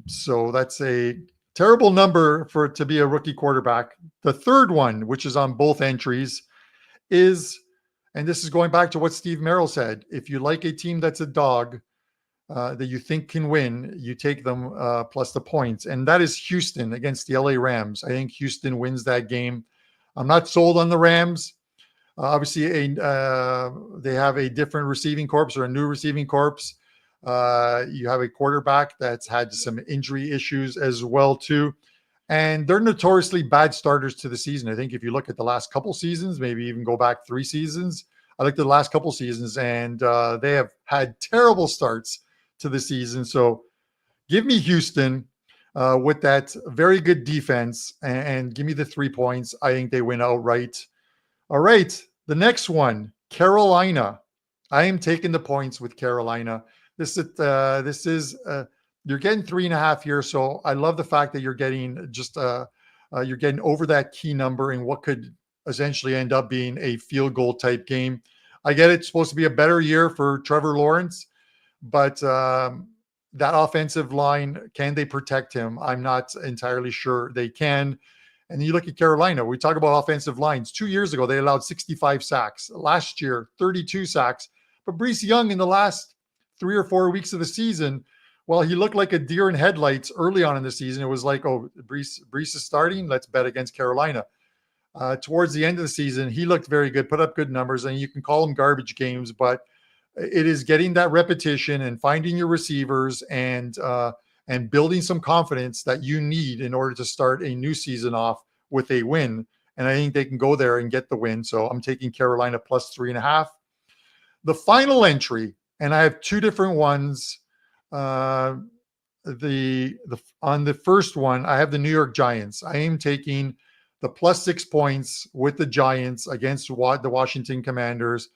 So that's a terrible number for it to be a rookie quarterback. The third one, which is on both entries, is, and this is going back to what Steve Merril said, if you like a team that's a dog that you think can win, you take them plus the points. And that is Houston against the LA Rams. I think Houston wins that game. I'm not sold on the Rams. Obviously, they have a different receiving corps, or a new receiving corps. You have a quarterback that's had some injury issues as well, too. And they're notoriously bad starters to the season. I think if you look at the last couple seasons, maybe even go back 3 seasons, I looked at the last couple seasons, and they have had terrible starts to the season. So give me Houston with that very good defense, and give me the 3 points. I think they win outright. All right, the next one, Carolina. I am taking the points with Carolina. This is you're getting 3.5 here, so I love the fact that you're getting just you're getting over that key number in what could essentially end up being a field goal type game. I get it's supposed to be a better year for Trevor Lawrence, but that offensive line, can they protect him? I'm not entirely sure they can. And you look at Carolina, we talk about offensive lines. 2 years ago, they allowed 65 sacks. Last year, 32 sacks. But Bryce Young, in the last 3 or 4 weeks of the season, well, he looked like a deer in headlights early on in the season. It was like, oh, Bryce is starting. Let's bet against Carolina. Towards the end of the season, he looked very good, put up good numbers, and you can call them garbage games, but it is getting that repetition and finding your receivers and building some confidence that you need in order to start a new season off with a win. And I think they can go there and get the win. So I'm taking Carolina plus 3.5. The final entry, and I have 2 different ones. On the first one, I have the New York Giants. I am taking the plus 6 points with the Giants against the Washington Commanders.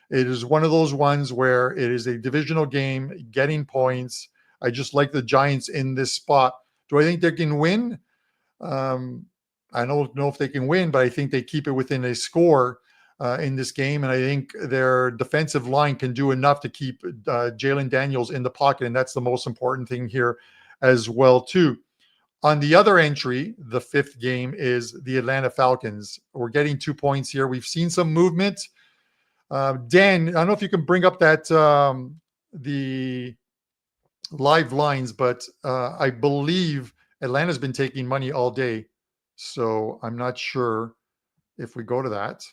It is one of those ones where it is a divisional game, getting points. I just like the Giants in this spot. Do I think they can win? I don't know if they can win, but I think they keep it within a score in this game. And I think their defensive line can do enough to keep Jalen Daniels in the pocket. And that's the most important thing here as well, too. On the other entry, the 5th game is the Atlanta Falcons. We're getting 2 points here. We've seen some movement. Dan, I don't know if you can bring up that the live lines, but I believe Atlanta's been taking money all day. So I'm not sure if we go to that.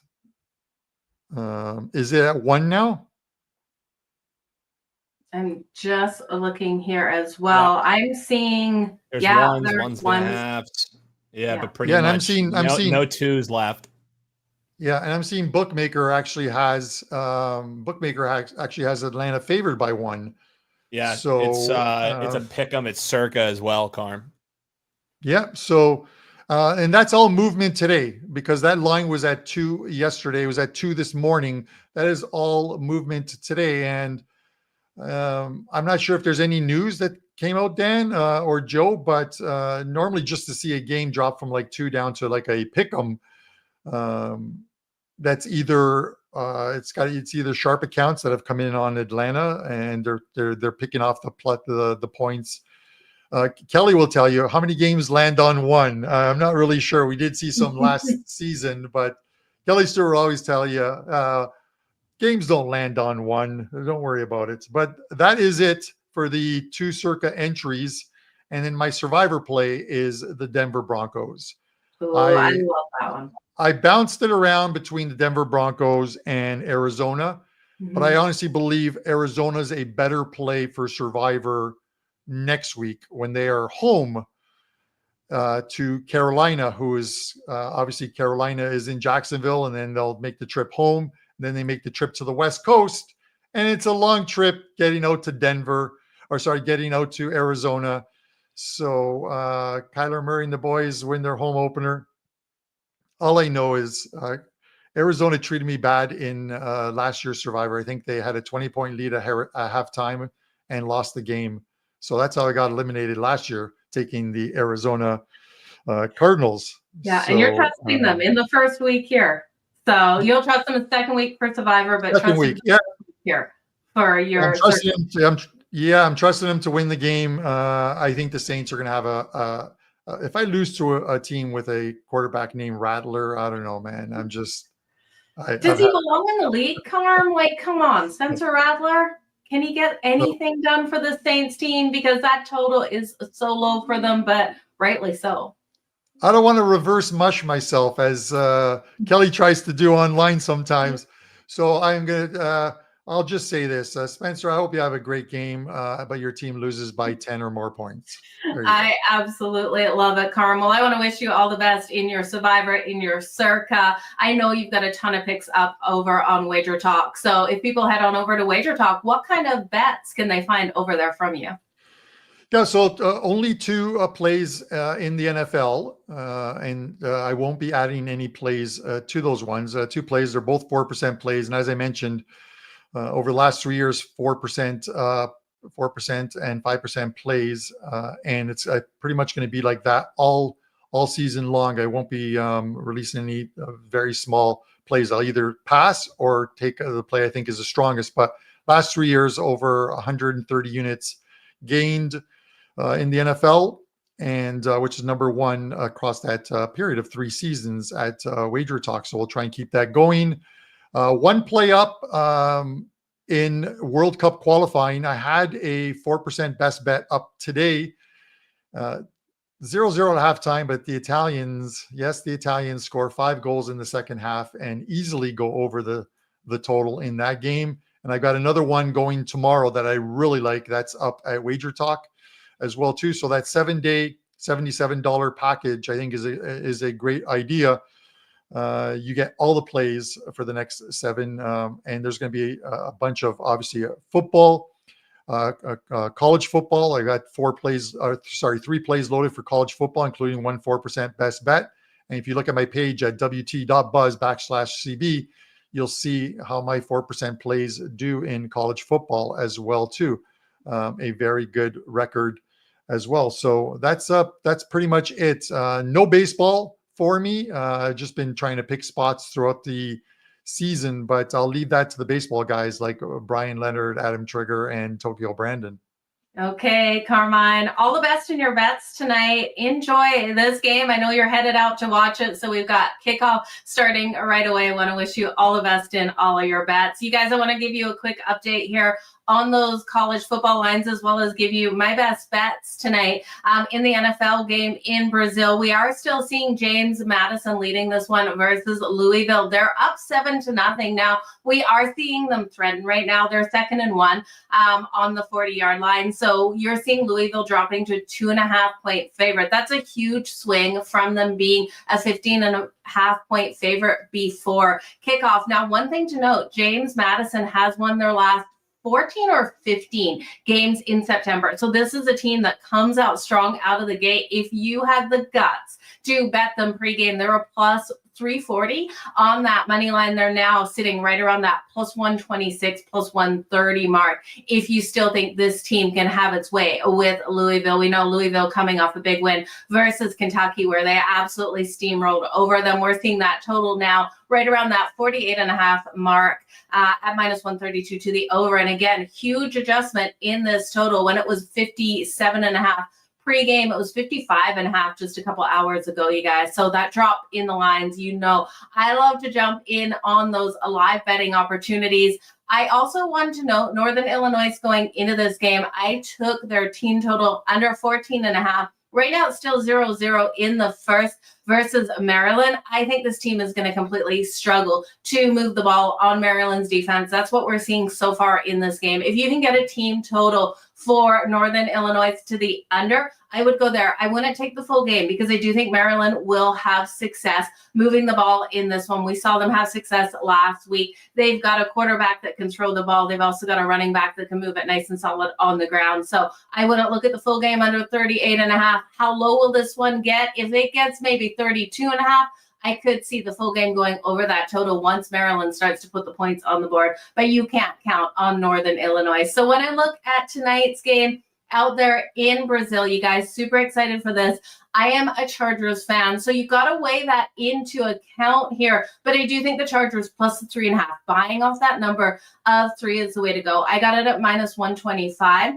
Is it at 1 now? I'm just looking here as well. Yeah. I'm seeing there's ones and a halves. Yeah, but pretty much. And I'm seeing no 2s left. Yeah, and I'm seeing Bookmaker actually has actually has Atlanta favored by 1. Yeah, so it's a pick 'em. It's Circa as well, Carm. Yeah, so and that's all movement today, because that line was at 2 yesterday. It was at 2 this morning. That is all movement today, and I'm not sure if there's any news that came out, Dan or Joe, but normally just to see a game drop from like 2 down to like a pick 'em, that's either it's either sharp accounts that have come in on Atlanta and they're picking off the points. Kelly will tell you how many games land on 1. I'm not really sure. We did see some last season, but Kelly Stewart will always tell you games don't land on 1. Don't worry about it. But that is it for the 2 Circa entries. And then my Survivor play is the Denver Broncos. Ooh, I love that one. I bounced it around between the Denver Broncos and Arizona, but I honestly believe Arizona is a better play for Survivor next week when they are home to Carolina, who is obviously Carolina is in Jacksonville, and then they'll make the trip home. Then they make the trip to the West Coast, and it's a long trip getting out to getting out to Arizona. So Kyler Murray and the boys win their home opener. All I know is Arizona treated me bad in last year's Survivor. I think they had a 20-point lead at halftime and lost the game. So that's how I got eliminated last year, taking the Arizona Cardinals. Yeah, and you're trusting them in the first week here. So you'll trust them the second week for Survivor, but second week, here for your. I'm trusting them to win the game. I think the Saints are going to have if I lose to a team with a quarterback named Rattler, I don't know, man. I'm just. Does he belong in the league, Carm? Like, come on, Spencer Rattler. Can he get anything done for the Saints team? Because that total is so low for them, but rightly so. I don't want to reverse mush myself as Kelly tries to do online sometimes. So I'm going to, I'll just say this. Spencer, I hope you have a great game, but your team loses by 10 or more points. I absolutely love it, Carmel. I want to wish you all the best in your Survivor, in your Circa. I know you've got a ton of picks up over on WagerTalk. So if people head on over to WagerTalk, what kind of bets can they find over there from you? Yeah, so only two plays in the NFL, and I won't be adding any plays to those ones. Two plays, they're both 4% plays. And as I mentioned, over the last 3 years, 4% and 5% plays. And it's pretty much going to be like that all season long. I won't be releasing any very small plays. I'll either pass or take the play I think is the strongest. But last 3 years, over 130 units gained in the NFL, and which is number one across that period of 3 seasons at WagerTalk. So we'll try and keep that going. One play up in World Cup qualifying. I had a 4% best bet up today, 0-0 at halftime, but the Italians score 5 goals in the second half and easily go over the total in that game. And I got another one going tomorrow that I really like. That's up at WagerTalk as well too. So that 7-day $77 package, I think is a great idea. You get all the plays for the next 7, and there's going to be a bunch of obviously football, college football. I got 3 plays loaded for college football, including 4% best bet. And if you look at my page at wt.buzz/CB, you'll see how my 4% plays do in college football as well too. A very good record as well. So that's pretty much it. No baseball for me. I've just been trying to pick spots throughout the season, but I'll leave that to the baseball guys like Brian Leonard, Adam Trigger, and Tokyo Brandon. Okay, Carmine, all the best in your bets tonight. Enjoy this game. I know you're headed out to watch it, so we've got kickoff starting right away. I want to wish you all the best in all of your bets. You guys, I want to give you a quick update here on those college football lines, as well as give you my best bets tonight in the NFL game in Brazil. We are still seeing James Madison leading this one versus Louisville. They're up 7-0. Now, we are seeing them threaten right now. They're 2nd and 1 on the 40-yard line. So you're seeing Louisville dropping to 2.5-point favorite. That's a huge swing from them being a 15.5-point favorite before kickoff. Now, one thing to note, James Madison has won their last 14 or 15 games in September. So this is a team that comes out strong out of the gate. If you had the guts to bet them pregame, they're a plus 340 on that money line. They're now sitting right around that plus 126, plus 130 mark. If you still think this team can have its way with Louisville, we know Louisville coming off a big win versus Kentucky, where they absolutely steamrolled over them. We're seeing that total now right around that 48.5 mark at minus 132 to the over. And again, huge adjustment in this total. When it was 57.5 pregame, it was 55.5 just a couple hours ago, you guys. So that drop in the lines, you know, I love to jump in on those live betting opportunities. I also want to note Northern Illinois going into this game. I took their team total under 14.5. Right now, it's still 0-0 in the first versus Maryland. I think this team is going to completely struggle to move the ball on Maryland's defense. That's what we're seeing so far in this game. If you can get a team total for Northern Illinois to the under, I would go there. I wouldn't take the full game because I do think Maryland will have success moving the ball in this one. We saw them have success last week. They've got a quarterback that can throw the ball. They've also got a running back that can move it nice and solid on the ground. So I wouldn't look at the full game under 38.5. How low will this one get? If it gets maybe 32.5, I could see the full game going over that total once Maryland starts to put the points on the board, but you can't count on Northern Illinois. So when I look at tonight's game out there in Brazil, you guys, super excited for this. I am a Chargers fan, so you got to weigh that into account here. But I do think the Chargers plus the 3.5, buying off that number of 3 is the way to go. I got it at minus 125.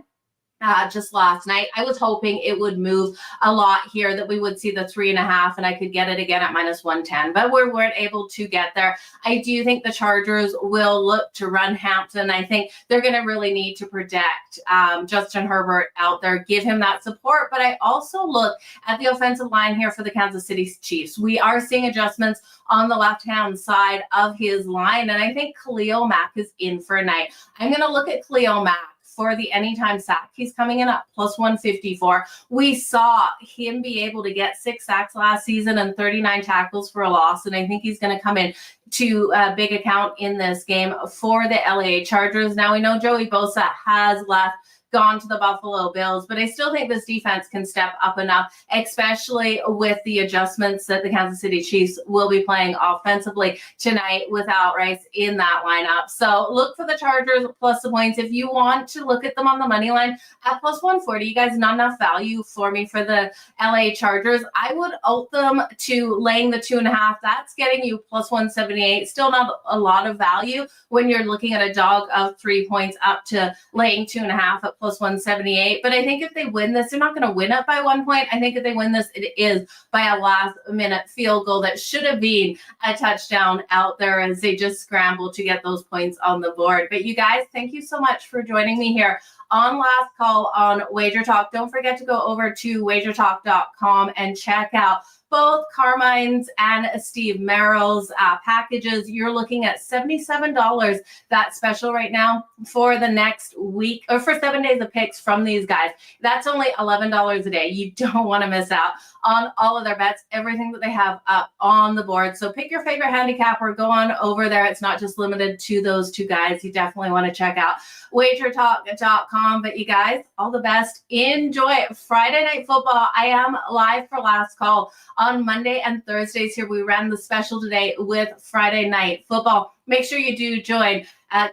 Just last night. I was hoping it would move a lot here, that we would see the 3.5 and I could get it again at minus 110, but we weren't able to get there. I do think the Chargers will look to run Hampton. I think they're going to really need to protect Justin Herbert out there, give him that support. But I also look at the offensive line here for the Kansas City Chiefs. We are seeing adjustments on the left-hand side of his line, and I think Khalil Mack is in for a night. I'm going to look at Khalil Mack for the anytime sack. He's coming in at plus 154. We saw him be able to get 6 sacks last season and 39 tackles for a loss, and I think he's going to come in to a big account in this game for the LA Chargers. Now we know Joey Bosa has left, gone to the Buffalo Bills, but I still think this defense can step up enough, especially with the adjustments that the Kansas City Chiefs will be playing offensively tonight without Rice in that lineup. So look for the Chargers plus the points. If you want to look at them on the money line at plus 140, you guys, not enough value for me for the LA Chargers. I would alt them to laying the 2.5. That's getting you plus 178. Still not a lot of value when you're looking at a dog of 3 points up to laying 2.5 at plus 178. But I think if they win this, they're not going to win it by 1 point. I think if they win this, it is by a last minute field goal that should have been a touchdown out there as they just scramble to get those points on the board. But you guys, thank you so much for joining me here on Last Call on WagerTalk. Don't forget to go over to WagerTalk.com and check out both Carmine's and Steve Merrill's packages. You're looking at $77. That special right now for the next week, or for 7 days of picks from these guys. That's only $11 a day. You don't want to miss out on all of their bets, everything that they have up on the board. So pick your favorite handicapper, go on over there. It's not just limited to those 2 guys. You definitely want to check out WagerTalk.com. But you guys, all the best. Enjoy Friday Night Football. I am live for Last Call on Monday and Thursdays here. We ran the special today with Friday Night Football. Make sure you do join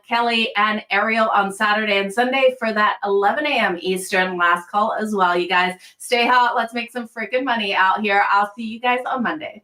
Kelly and Ariel on Saturday and Sunday for that 11 a.m. Eastern Last Call as well. You guys, stay hot. Let's make some freaking money out here. I'll see you guys on Monday.